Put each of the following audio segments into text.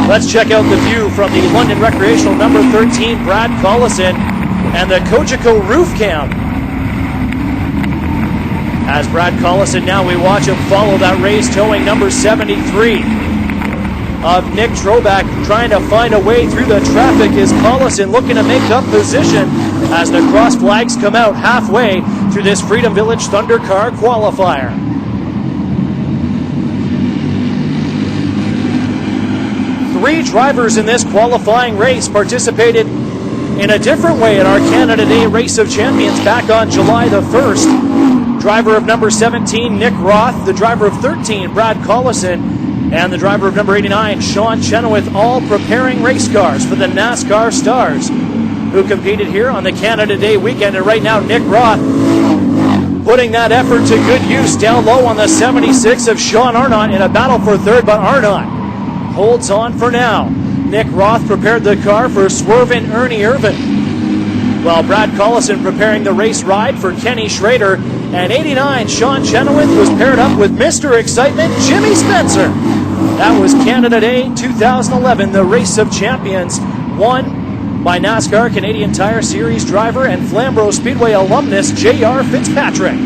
Let's check out the view from the London Recreational number 13, Brad Collison, and the Cogeco roof cam. As Brad Collison, now we watch him follow that race, towing number 73 of Nick Troback, trying to find a way through the traffic. Is Collison looking to make up position as the cross flags come out halfway through this Freedom Village Thundercar qualifier. Three drivers in this qualifying race participated in a different way at our Canada Day Race of Champions back on July the 1st. Driver of number 17, Nick Roth, the driver of 13, Brad Collison, and the driver of number 89, Sean Chenoweth, all preparing race cars for the NASCAR Stars, who competed here on the Canada Day weekend. And right now, Nick Roth putting that effort to good use down low on the 76 of Sean Arnott in a battle for third, but Arnott holds on for now. Nick Roth prepared the car for swerving Ernie Irvin, while Brad Collison preparing the race ride for Kenny Schrader. And 89, Sean Chenoweth was paired up with Mr. Excitement, Jimmy Spencer. That was Canada Day 2011, the Race of Champions, won by NASCAR Canadian Tire Series driver and Flamborough Speedway alumnus J.R. Fitzpatrick.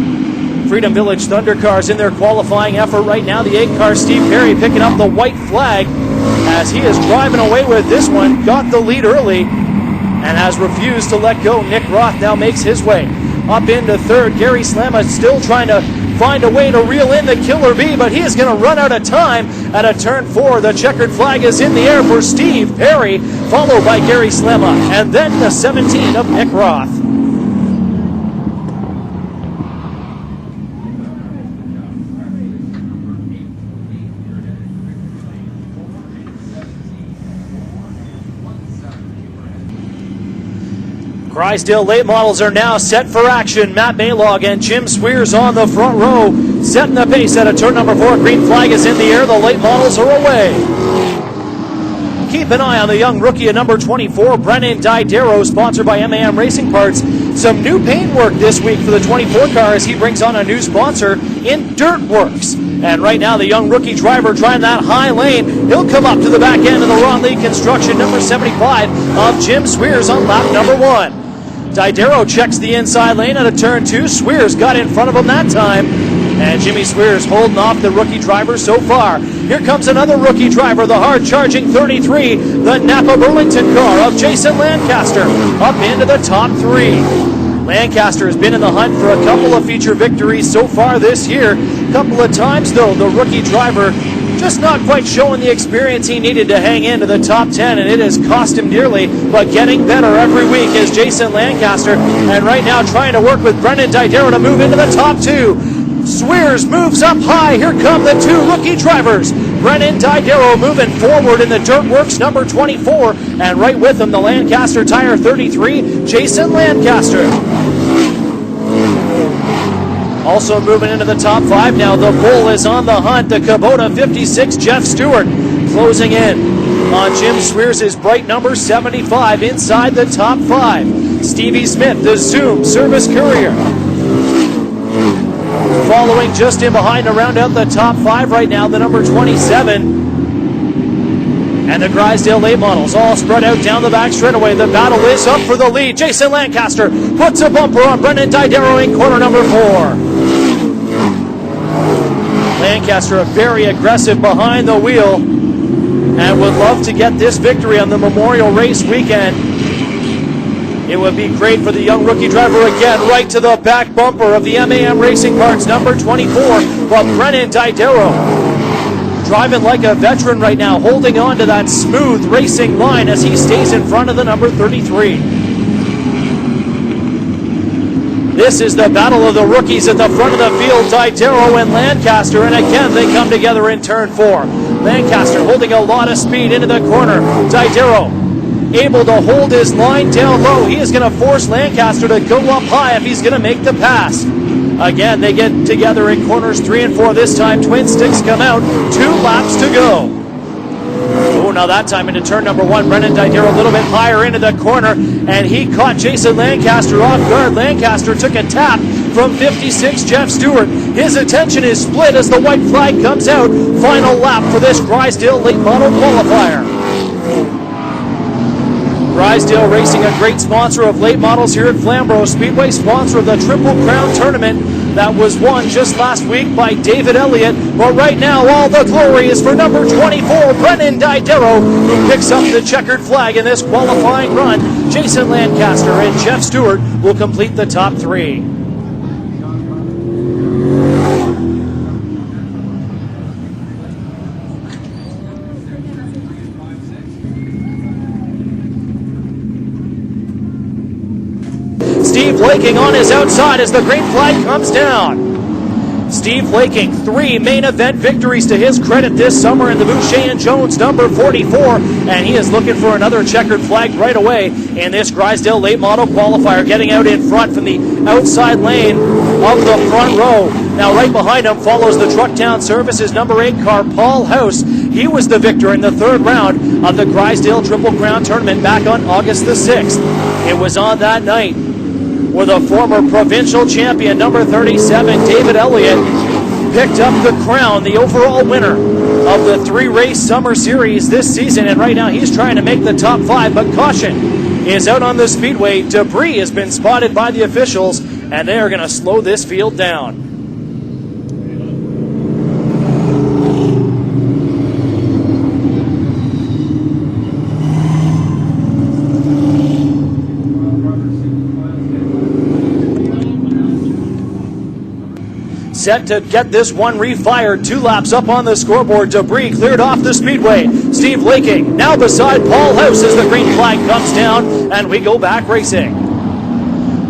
Freedom Village Thundercars in their qualifying effort right now. The 8-car Steve Perry picking up the white flag as he is driving away with this one. Got the lead early and has refused to let go. Nick Roth now makes his way up into third. Gary Slamma still trying to find a way to reel in the Killer Bee, but he is going to run out of time at a turn 4. The checkered flag is in the air for Steve Perry, followed by Gary Slamma, and then the 17 of Nick Roth. Crysdale late models are now set for action. Matt Baylog and Jim Sweers on the front row, setting the pace at a turn number 4. Green flag is in the air. The late models are away. Keep an eye on the young rookie at number 24, Brennan Didero, sponsored by MAM Racing Parts. Some new paint work this week for the 24 car as he brings on a new sponsor in Dirt Works. And right now, the young rookie driver trying that high lane. He'll come up to the back end of the Ron Lee Construction number 75 of Jim Sweers on lap number 1. Didero checks the inside lane at a turn 2. Sweers got in front of him that time. And Jimmy Sweers holding off the rookie driver so far. Here comes another rookie driver, the hard-charging 33, the Napa Burlington car of Jason Lancaster, up into the top 3. Lancaster has been in the hunt for a couple of feature victories so far this year. A couple of times, though, the rookie driver just not quite showing the experience he needed to hang into the top 10, and it has cost him dearly, but getting better every week is Jason Lancaster, and right now trying to work with Brendan Didero to move into the top 2. Sweers moves up high. Here come the 2 rookie drivers. Brennan Didero moving forward in the Dirt Works number 24, and right with him the Lancaster Tire 33, Jason Lancaster. Also moving into the top 5 now, the Bull is on the hunt. The Kubota 56, Jeff Stewart, closing in on Jim Sweers' bright number 75 inside the top 5. Stevie Smith, the Zoom Service Courier, following just in behind to round out the top 5 right now, the number 27. And the Crysdale late models all spread out down the back straightaway. The battle is up for the lead. Jason Lancaster puts a bumper on Brendan Didero in corner number 4. Lancaster very aggressive behind the wheel and would love to get this victory on the Memorial Race weekend. It would be great for the young rookie driver again, right to the back bumper of the MAM Racing Parts number 24, but Brennan Didero driving like a veteran right now, holding on to that smooth racing line as he stays in front of the number 33. This is the battle of the rookies at the front of the field, Didero and Lancaster, and again they come together in turn 4. Lancaster holding a lot of speed into the corner. Didero able to hold his line down low. He is going to force Lancaster to go up high if he's going to make the pass. Again, they get together in corners 3 and 4. This time, twin sticks come out. 2 laps to go. Oh, now that time into turn number 1. Brendan Didero a little bit higher into the corner, and he caught Jason Lancaster off guard. Lancaster took a tap from 56, Jeff Stewart. His attention is split as the white flag comes out. Final lap for this Crysdale late model qualifier. Drysdale Racing, a great sponsor of late models here at Flamborough Speedway, sponsor of the Triple Crown Tournament that was won just last week by David Elliott. But right now, all the glory is for number 24, Brennan Didero, who picks up the checkered flag in this qualifying run. Jason Lancaster and Jeff Stewart will complete the top three. Steve Laking on his outside as the green flag comes down. Steve Laking, 3 main event victories to his credit this summer in the Boucher and Jones number 44, and he is looking for another checkered flag right away in this Drysdale late model qualifier, getting out in front from the outside lane of the front row. Now right behind him follows the Trucktown Services number 8 car, Paul House. He was the victor in the third round of the Drysdale Triple Crown Tournament back on August the 6th. It was on that night where the former provincial champion, number 37, David Elliott, picked up the crown, the overall winner of the 3-race summer series this season. And right now he's trying to make the top 5, but caution is out on the speedway. Debris has been spotted by the officials, and they are going to slow this field down. Set to get this one refired. 2 laps up on the scoreboard. Debris cleared off the speedway. Steve Laking now beside Paul House as the green flag comes down, and we go back racing.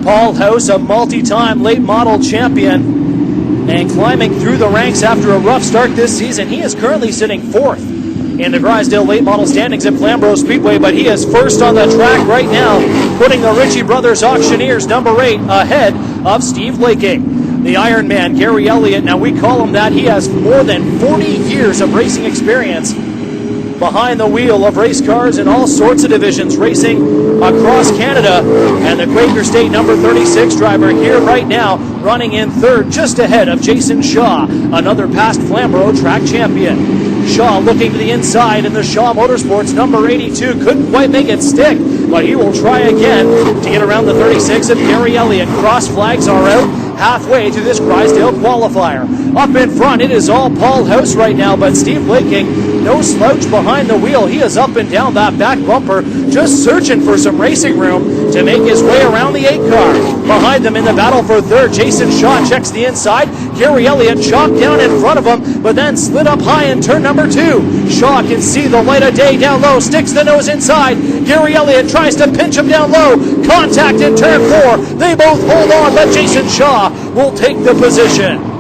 Paul House, a multi-time late model champion, and climbing through the ranks after a rough start this season. He is currently sitting 4th in the Drysdale late model standings at Flamborough Speedway, but he is first on the track right now, putting the Ritchie Brothers Auctioneers number 8 ahead of Steve Laking. The Iron Man, Gary Elliott, now we call him that. He has more than 40 years of racing experience behind the wheel of race cars in all sorts of divisions, racing across Canada. And the Quaker State number 36 driver here right now, running in third, just ahead of Jason Shaw, another past Flamborough track champion. Shaw looking to the inside in the Shaw Motorsports number 82. Couldn't quite make it stick, but he will try again to get around the 36 of Gary Elliott. Cross flags are out halfway through this Drysdale qualifier. Up in front, it is all Paul House right now, but Steve Laking, no slouch behind the wheel. He is up and down that back bumper, just searching for some racing room to make his way around the 8 car. Behind them in the battle for third, Jason Shaw checks the inside. Gary Elliott chopped down in front of him, but then slid up high in turn number 2. Shaw can see the light of day down low, sticks the nose inside. Gary Elliott tries to pinch him down low. Contact in turn 4. They both hold on, but Jason Shaw will take the position.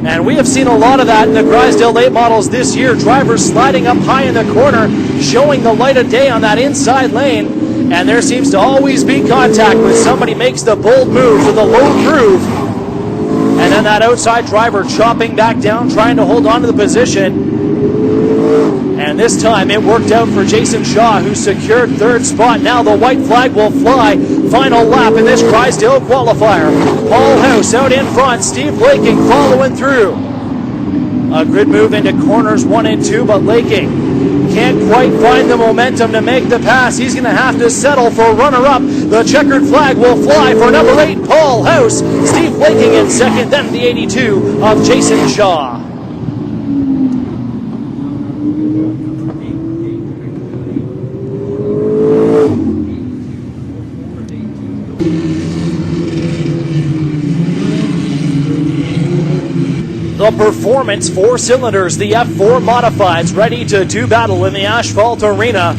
And we have seen a lot of that in the Drysdale late models this year. Drivers sliding up high in the corner, showing the light of day on that inside lane. And there seems to always be contact when somebody makes the bold move to the low groove. And then that outside driver chopping back down, trying to hold on to the position. And this time it worked out for Jason Shaw, who secured third spot. Now the white flag will fly. Final lap in this Drysdale qualifier. Paul House out in front. Steve Laking following through. A good move into corners 1 and 2, but Laking can't quite find the momentum to make the pass. He's going to have to settle for runner-up. The checkered flag will fly for number 8, Paul House. Steve Laking in second, then the 82 of Jason Shaw. The Performance 4 cylinders, the F4 Modifieds, ready to do battle in the asphalt arena.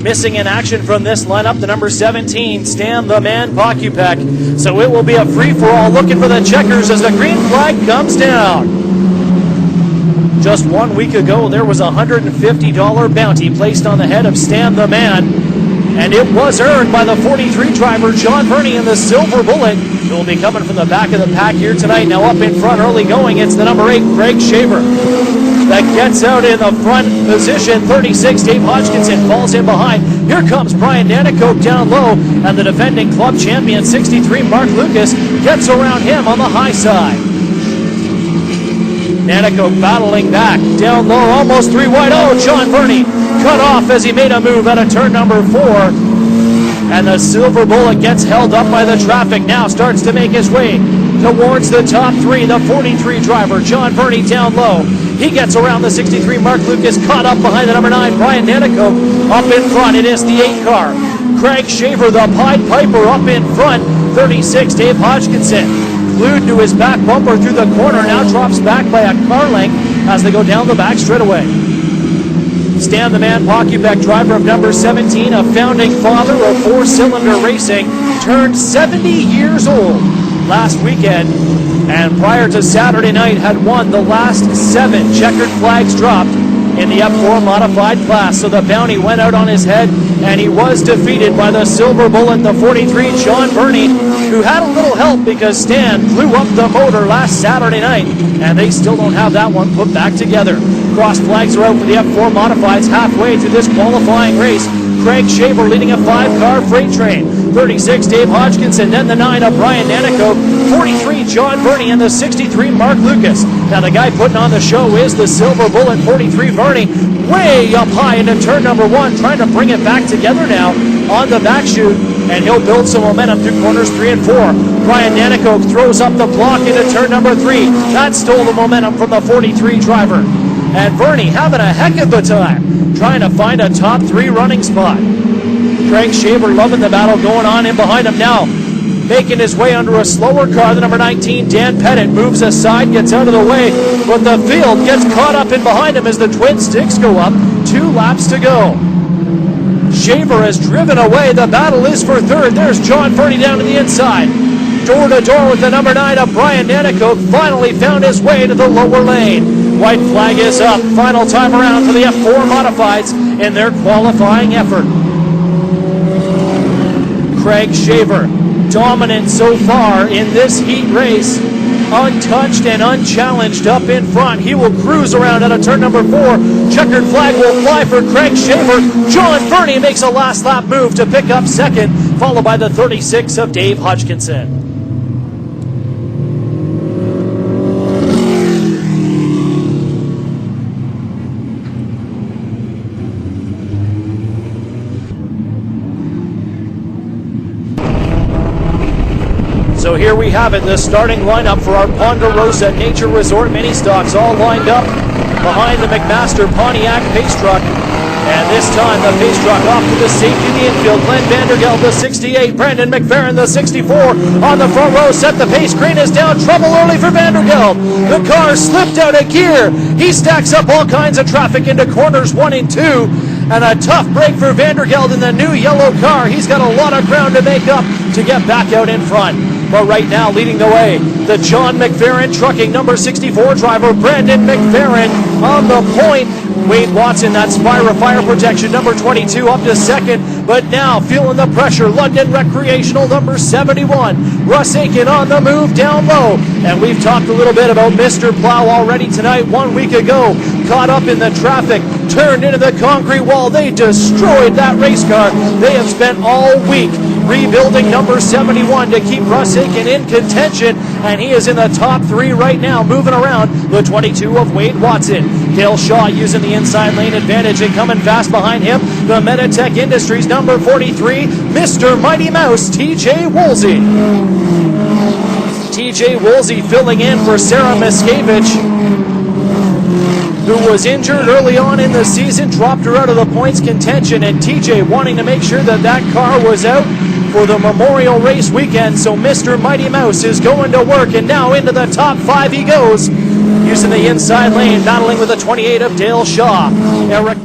Missing in action from this lineup, the number 17, Stan the Man Pocupek. So it will be a free-for-all looking for the checkers as the green flag comes down. Just 1 week ago, there was a $150 bounty placed on the head of Stan the Man, and it was earned by the 43 driver, John Verney, in the Silver Bullet. He will be coming from the back of the pack here tonight. Now up in front early going, it's the number 8, Greg Shaver, that gets out in the front position. 36, Dave Hodgkinson falls in behind. Here comes Brian Nanicoke down low, and the defending club champion, 63, Mark Lucas, gets around him on the high side. Nanicoke battling back, down low, almost 3 wide. Oh, John Verney cut off as he made a move out of turn number 4. And the Silver Bullet gets held up by the traffic, now starts to make his way towards the top 3. The 43 driver, John Verney, down low. He gets around the 63, Mark Lucas, caught up behind the number 9, Brian Nanico. Up in front, it is the 8 car. Craig Shaver, the Pied Piper, up in front. 36, Dave Hodgkinson, glued to his back bumper through the corner, now drops back by a car length as they go down the back straightaway. Stan the Man Pocubek, driver of number 17, a founding father of 4-cylinder racing, turned 70 years old last weekend, and prior to Saturday night had won the last 7 checkered flags dropped in the F4 modified class. So the bounty went out on his head, and he was defeated by the Silver Bullet, the 43, John Verney, who had a little help because Stan blew up the motor last Saturday night, and they still don't have that one put back together. Cross flags are out for the F4 modifieds halfway through this qualifying race. Craig Shaver leading a 5-car freight train. 36, Dave Hodgkinson, then the 9 of Brian Nanico, 43, John Verney, and the 63, Mark Lucas. Now the guy putting on the show is the Silver Bullet, 43, Verney, way up high into turn number 1, trying to bring it back together now on the back chute, and he'll build some momentum through corners 3 and 4. Brian Nanico throws up the block into turn number 3. That stole the momentum from the 43 driver. And Verney having a heck of a time trying to find a top 3 running spot. Craig Shaver loving the battle going on in behind him now. Making his way under a slower car, the number 19, Dan Pettit, moves aside, gets out of the way, but the field gets caught up in behind him as the twin sticks go up. 2 laps to go. Shaver has driven away. The battle is for 3rd. There's John Verney down to the inside. Door to door with the number 9 of Brian Nanico, finally found his way to the lower lane. White flag is up. Final time around for the F4 modifieds in their qualifying effort. Craig Shaver, dominant so far in this heat race, untouched and unchallenged up in front. He will cruise around out of turn number 4. Checkered flag will fly for Craig Shaver. John Verney makes a last lap move to pick up 2nd, followed by the 36 of Dave Hodgkinson. So here we have it, the starting lineup for our Ponderosa Nature Resort mini stocks, all lined up behind the McMaster Pontiac pace truck. And this time the pace truck off to the safety of the infield. Glenn Vandergeld, the 68. Brandon McFerrin, the 64. On the front row, set the pace. Crane is down. Trouble early for Vandergeld. The car slipped out of gear. He stacks up all kinds of traffic into corners 1 and 2. And a tough break for Vandergeld in the new yellow car. He's got a lot of ground to make up to get back out in front. But right now, leading the way, the John McFerrin Trucking number 64 driver, Brandon McFerrin, on the point. Wade Watson, that Spira Fire Protection number 22, up to 2nd. But now, feeling the pressure, London Recreational number 71. Russ Aiken on the move down low. And we've talked a little bit about Mr. Plow already tonight. 1 week ago, caught up in the traffic, turned into the concrete wall. They destroyed that race car. They have spent all week rebuilding number 71 to keep Russ Aiken in contention, and he is in the top 3 right now, moving around the 22 of Wade Watson. Dale Shaw using the inside lane advantage, and coming fast behind him, the Meditech Industries number 43, Mr. Mighty Mouse, TJ Woolsey. TJ Woolsey filling in for Sarah Miscavige, who was injured early on in the season, dropped her out of the points contention, and TJ wanting to make sure that that car was out for the Memorial Race weekend. So Mr. Mighty Mouse is going to work, and now into the top 5 he goes, using the inside lane, battling with the 28 of Dale Shaw. Eric